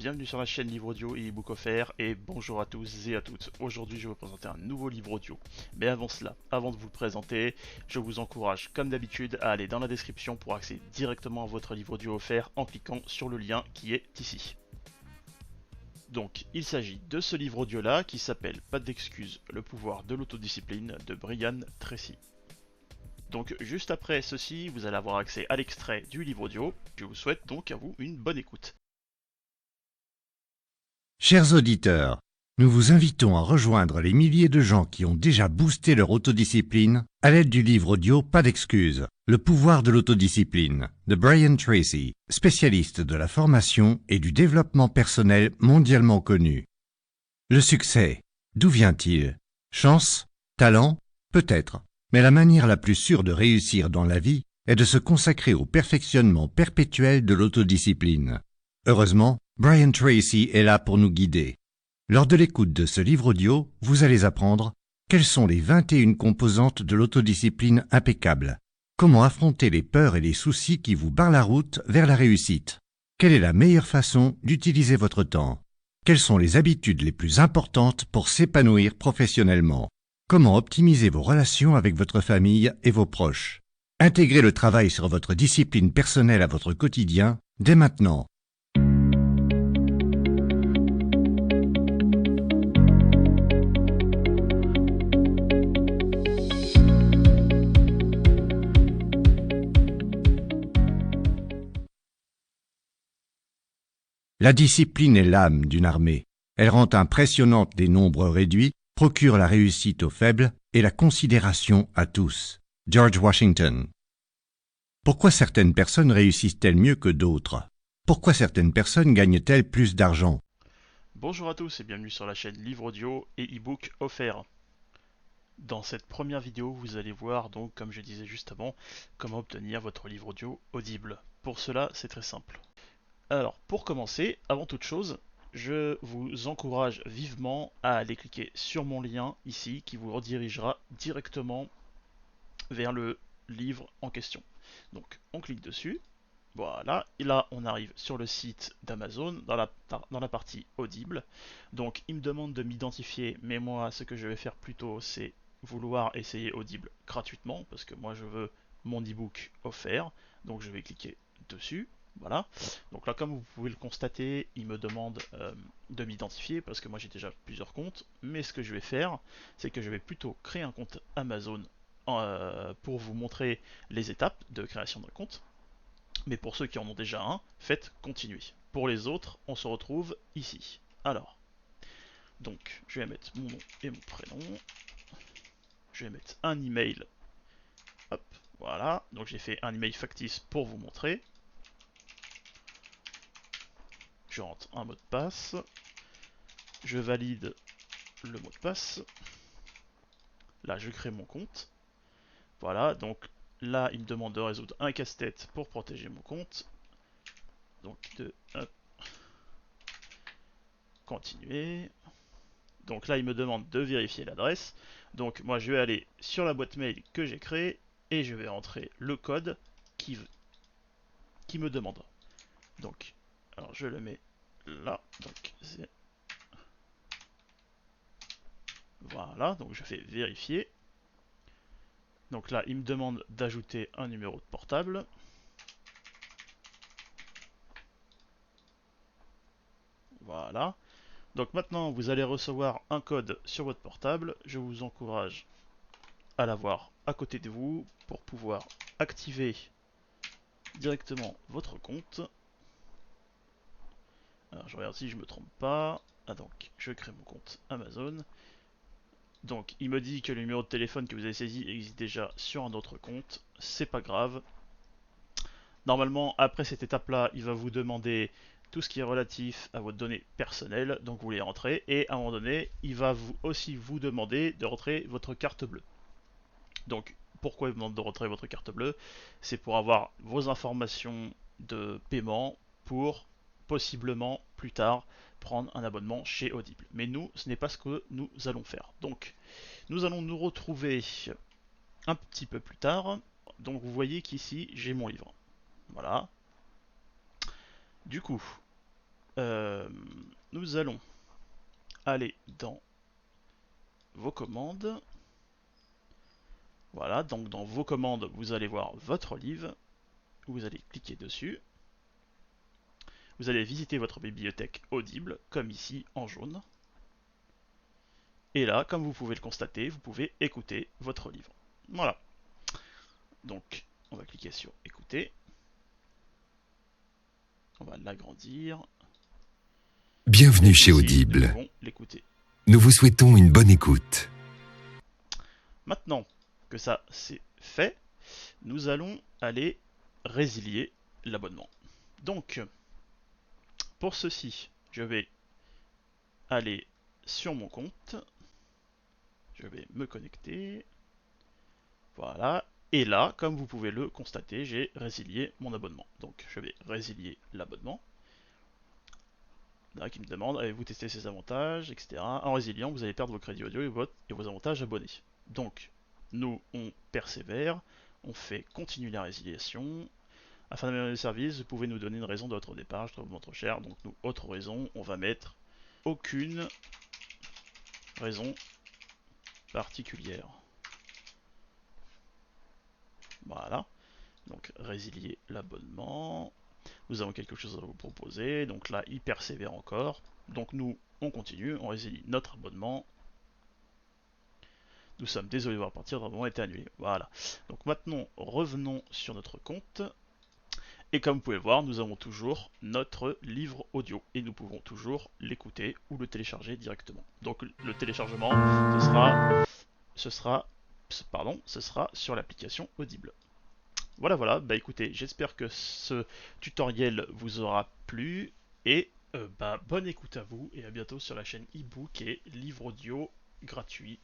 bienvenue sur la chaîne Livre Audio et e-book offert et bonjour à tous et à toutes. Aujourd'hui je vais vous présenter un nouveau livre audio. Mais avant cela, avant de vous le présenter, je vous encourage comme d'habitude à aller dans la description pour accéder directement à votre livre audio offert en cliquant sur le lien qui est ici. Donc il s'agit de ce livre audio là qui s'appelle Pas d'excuses, le pouvoir de l'autodiscipline de Brian Tracy. Donc juste après ceci, vous allez avoir accès à l'extrait du livre audio. Je vous souhaite donc à vous une bonne écoute. Chers auditeurs, nous vous invitons à rejoindre les milliers de gens qui ont déjà boosté leur autodiscipline à l'aide du livre audio Pas d'excuses, le pouvoir de l'autodiscipline de Brian Tracy, spécialiste de la formation et du développement personnel mondialement connu. Le succès, d'où vient-il? Chance? Talent? Peut-être. Mais la manière la plus sûre de réussir dans la vie est de se consacrer au perfectionnement perpétuel de l'autodiscipline. Heureusement, Brian Tracy est là pour nous guider. Lors de l'écoute de ce livre audio, vous allez apprendre quelles sont les 21 composantes de l'autodiscipline impeccable, comment affronter les peurs et les soucis qui vous barrent la route vers la réussite, quelle est la meilleure façon d'utiliser votre temps, quelles sont les habitudes les plus importantes pour s'épanouir professionnellement, comment optimiser vos relations avec votre famille et vos proches. Intégrez le travail sur votre discipline personnelle à votre quotidien dès maintenant. La discipline est l'âme d'une armée. Elle rend impressionnante les nombres réduits, procure la réussite aux faibles et la considération à tous. George Washington. Pourquoi certaines personnes réussissent-elles mieux que d'autres? Pourquoi certaines personnes gagnent-elles plus d'argent? Bonjour à tous et bienvenue sur la chaîne Livre Audio et e-book offert. Dans cette première vidéo, vous allez voir donc, comme je disais juste avant, comment obtenir votre livre audio audible. Pour cela, c'est très simple. Alors, pour commencer, avant toute chose, je vous encourage vivement à aller cliquer sur mon lien ici qui vous redirigera directement vers le livre en question. Donc, on clique dessus. Voilà, et là on arrive sur le site d'Amazon dans la partie audible. Donc il me demande de m'identifier, mais moi ce que je vais faire plutôt c'est vouloir essayer audible gratuitement parce que moi je veux mon ebook offert. Donc je vais cliquer dessus. Voilà. Donc là comme vous pouvez le constater, il me demande de m'identifier parce que moi j'ai déjà plusieurs comptes. Mais ce que je vais faire, c'est que je vais plutôt créer un compte Amazon pour vous montrer les étapes de création d'un compte. Mais pour ceux qui en ont déjà un, faites continuer. Pour les autres, on se retrouve ici. Alors, donc, je vais mettre mon nom et mon prénom. Je vais mettre un email. Hop, voilà. Donc j'ai fait un email factice pour vous montrer. Je rentre un mot de passe. Je valide le mot de passe. Là, je crée mon compte. Voilà, donc là, il me demande de résoudre un casse-tête pour protéger mon compte. Donc, hop, continuer. Donc là, il me demande de vérifier l'adresse. Donc moi, je vais aller sur la boîte mail que j'ai créée et je vais entrer le code qui me demande. Donc, alors je le mets là. Donc voilà. Donc je fais vérifier. Donc là, il me demande d'ajouter un numéro de portable. Voilà. Donc maintenant, vous allez recevoir un code sur votre portable. Je vous encourage à l'avoir à côté de vous pour pouvoir activer directement votre compte. Alors je regarde si je me trompe pas. Ah donc, je crée mon compte Amazon. Donc il me dit que le numéro de téléphone que vous avez saisi existe déjà sur un autre compte. C'est pas grave. Normalement, après cette étape-là, il va vous demander tout ce qui est relatif à votre données personnelles. Donc vous les rentrez. Et à un moment donné, il va aussi vous demander de rentrer votre carte bleue. Donc pourquoi il vous demande de rentrer votre carte bleue? C'est pour avoir vos informations de paiement pour possiblement plus tard prendre un abonnement chez Audible. Mais nous, ce n'est pas ce que nous allons faire. Donc, nous allons nous retrouver un petit peu plus tard. Donc, vous voyez qu'ici, j'ai mon livre. Voilà. Du coup, nous allons aller dans vos commandes. Voilà, donc dans vos commandes, vous allez voir votre livre. Vous allez cliquer dessus. Vous allez visiter votre bibliothèque Audible, comme ici en jaune. Et là, comme vous pouvez le constater, vous pouvez écouter votre livre. Voilà. Donc, on va cliquer sur écouter. On va l'agrandir. Bienvenue chez Ici, Audible. nous pouvons l'écouter. Nous vous souhaitons une bonne écoute. Maintenant que ça c'est fait, nous allons aller résilier l'abonnement. Donc, pour ceci, je vais aller sur mon compte. Je vais me connecter. Voilà. Et là, comme vous pouvez le constater, j'ai résilié mon abonnement. Donc, je vais résilier l'abonnement. Là, qui me demande, avez-vous testé ces avantages, etc. En résiliant, vous allez perdre vos crédits audio et vos avantages abonnés. Donc, nous, on persévère, on fait continuer la résiliation. Afin d'améliorer le service, vous pouvez nous donner une raison de votre départ, je trouve trop cher. Donc, nous, autre raison, on va mettre aucune raison particulière. Voilà. Donc, résilier l'abonnement. Nous avons quelque chose à vous proposer. Donc là, il persévère encore. Donc nous, on continue, on résilie notre abonnement. Nous sommes désolés de voir partir, notre abonnement a été annulé. Voilà. Donc maintenant, revenons sur notre compte. Et comme vous pouvez voir, nous avons toujours notre livre audio. Et nous pouvons toujours l'écouter ou le télécharger directement. Donc le téléchargement, ce sera sur l'application Audible. Voilà, bah écoutez, j'espère que ce tutoriel vous aura plu et bonne écoute à vous et à bientôt sur la chaîne ebook et livre audio gratuit.